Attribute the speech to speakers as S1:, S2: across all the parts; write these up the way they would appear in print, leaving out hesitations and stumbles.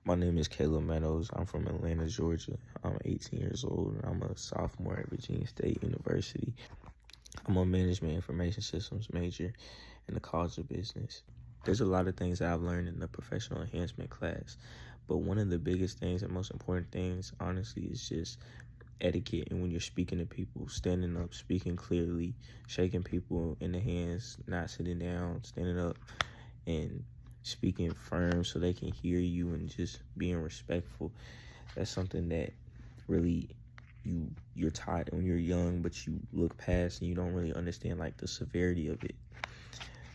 S1: My name is Caleb Meadows. I'm from Atlanta, Georgia. I'm 18 years old, and I'm a sophomore at Virginia State University. I'm a management information systems major in the College of Business. There's a lot of things that I've learned in the professional enhancement class, but one of the biggest things and most important things, honestly, is just etiquette. And when you're speaking to people, standing up, speaking clearly, shaking people in the hands, not sitting down, standing up, and speaking firm so they can hear you, and just being respectful. That's something that really you're taught when you're young, but you look past and you don't really understand like the severity of it.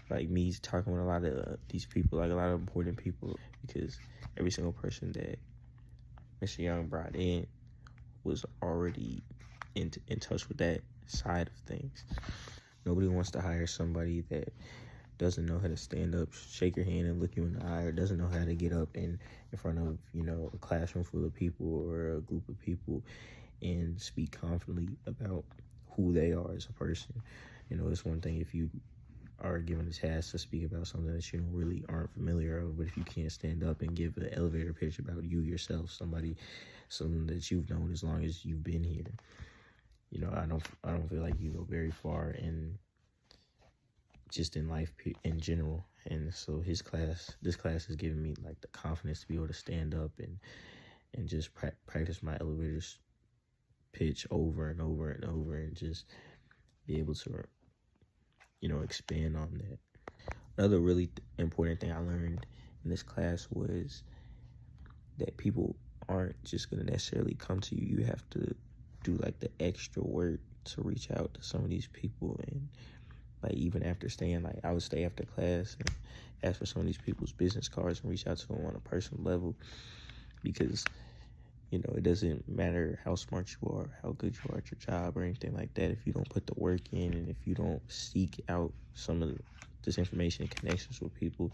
S1: Like me talking with a lot of these people, like a lot of important people, because every single person that Mr. Young brought in was already in touch with that side of things. Nobody wants to hire somebody that doesn't know how to stand up, shake your hand, and look you in the eye, or doesn't know how to get up in front of, a classroom full of people or a group of people and speak confidently about who they are as a person. It's one thing if you are given a task to speak about something that you really aren't familiar with, but if you can't stand up and give an elevator pitch about you yourself, something that you've known as long as you've been here, I don't feel like you go very far in life in general. And so this class has given me like the confidence to be able to stand up and just practice my elevators pitch over and over and over, and just be able to expand on that. Another really important thing I learned in this class was that people aren't just going to necessarily come to you. You have to do like the extra work to reach out to some of these people. And like even after staying, like I would stay after class and ask for some of these people's business cards and reach out to them on a personal level, because it doesn't matter how smart you are, how good you are at your job or anything like that. If you don't put the work in, and if you don't seek out some of this information and connections with people,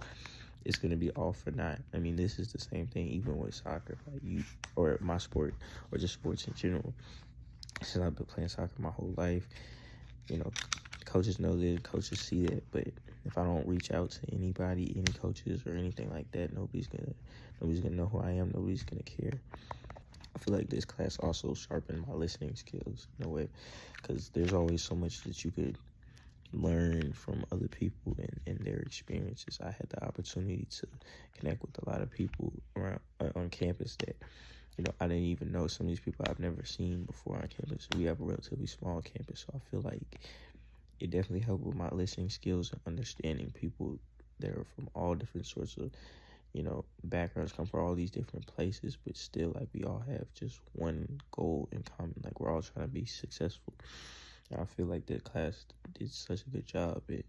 S1: it's going to be all for naught. I mean, this is the same thing even with soccer, like or my sport, or just sports in general. Since I've been playing soccer my whole life, coaches know that, coaches see that, but if I don't reach out to anybody, any coaches or anything like that, nobody's gonna know who I am. Nobody's gonna care. I feel like this class also sharpened my listening skills in a way, because there's always so much that you could learn from other people and their experiences. I had the opportunity to connect with a lot of people around on campus that I didn't even know. Some of these people I've never seen before on campus. We have a relatively small campus, so I feel like it definitely helped with my listening skills and understanding people that are from all different sorts of backgrounds, come from all these different places, but still, like, we all have just one goal in common. Like, we're all trying to be successful. And I feel like that class did such a good job at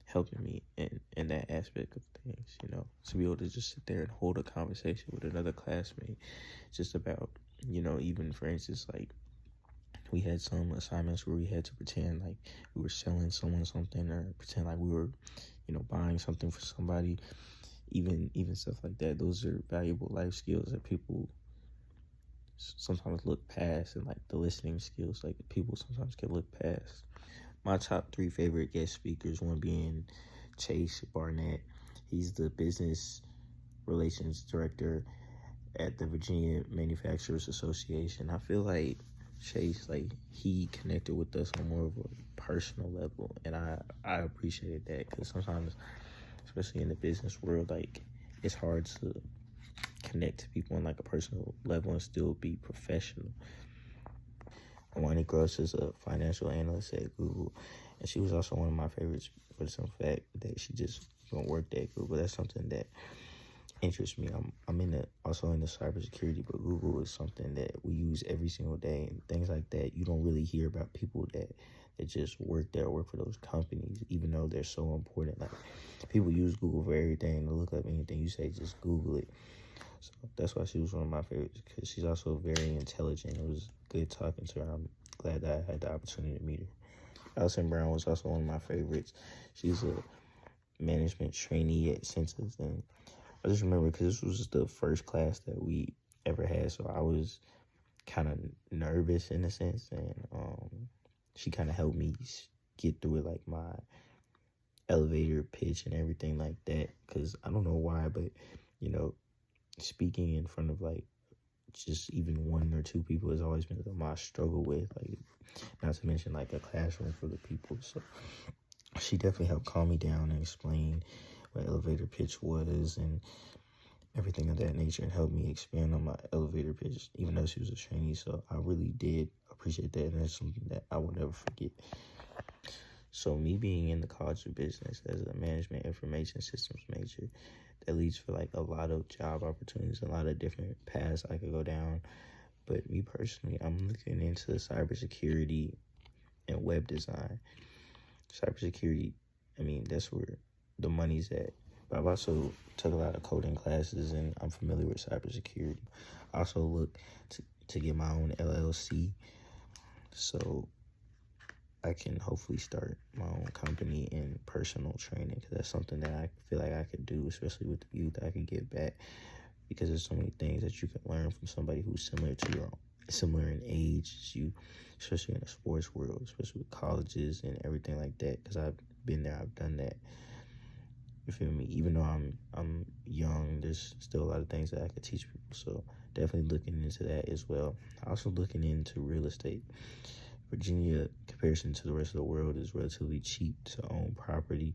S1: helping me in that aspect of things, to be able to just sit there and hold a conversation with another classmate, just about, even for instance, like, we had some assignments where we had to pretend like we were selling someone something, or pretend like we were, buying something for somebody. Even stuff like that. Those are valuable life skills that people sometimes look past, and like the listening skills, like people sometimes can look past. My top 3 favorite guest speakers, one being Chase Barnett. He's the business relations director at the Virginia Manufacturers Association. I feel like Chase, like, he connected with us on more of a personal level, and I appreciated that, because sometimes, especially in the business world, like, it's hard to connect to people on like a personal level and still be professional. Wani Gross is a financial analyst at Google, and she was also one of my favorites for the simple fact that she just worked at Google. That's something that interests me. I'm also in the cybersecurity, but Google is something that we use every single day, and things like that. You don't really hear about people that just work there, work for those companies, even though they're so important. Like, people use Google for everything. To look up anything you say, just Google it. So that's why she was one of my favorites, because she's also very intelligent. It was good talking to her. I'm glad that I had the opportunity to meet her. Alison Brown was also one of my favorites. She's a management trainee at Census, and I just remember because this was the first class that we ever had, so I was kind of nervous in a sense, and she kind of helped me get through it, like my elevator pitch and everything like that, because I don't know why, but speaking in front of like just even one or two people has always been something I struggle with, like not to mention like a classroom full of people. So she definitely helped calm me down and explain what elevator pitch was and everything of that nature, and helped me expand on my elevator pitch, even though she was a trainee. So I really did appreciate that, and that's something that I will never forget. So me being in the College of Business as a management information systems major, that leads for like a lot of job opportunities, a lot of different paths I could go down. But me personally, I'm looking into cybersecurity and web design. Cybersecurity, I mean, that's where the money's at. But I've also took a lot of coding classes, and I'm familiar with cybersecurity. I also look to get my own LLC, so I can hopefully start my own company in personal training, because that's something that I feel like I could do, especially with the youth. I could give back, because there's so many things that you can learn from somebody who's similar to your own, similar in age as you, especially in the sports world, especially with colleges and everything like that, because I've been there, I've done that. You feel me? Even though I'm young, there's still a lot of things that I could teach people. So definitely looking into that as well. Also looking into real estate. Virginia, in comparison to the rest of the world, is relatively cheap to own property,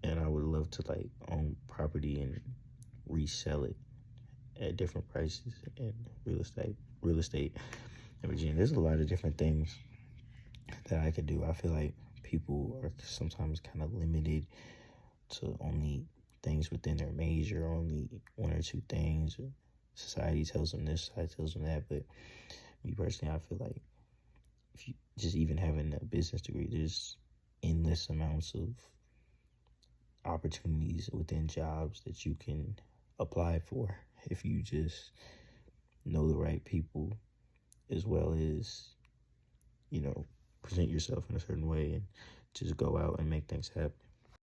S1: and I would love to like own property and resell it at different prices in real estate in Virginia. There's a lot of different things that I could do. I feel like people are sometimes kind of limited to only things within their major, only one or two things. Society tells them this, society tells them that. But me personally, I feel like if you just even having a business degree, there's endless amounts of opportunities within jobs that you can apply for if you just know the right people, as well as, present yourself in a certain way and just go out and make things happen.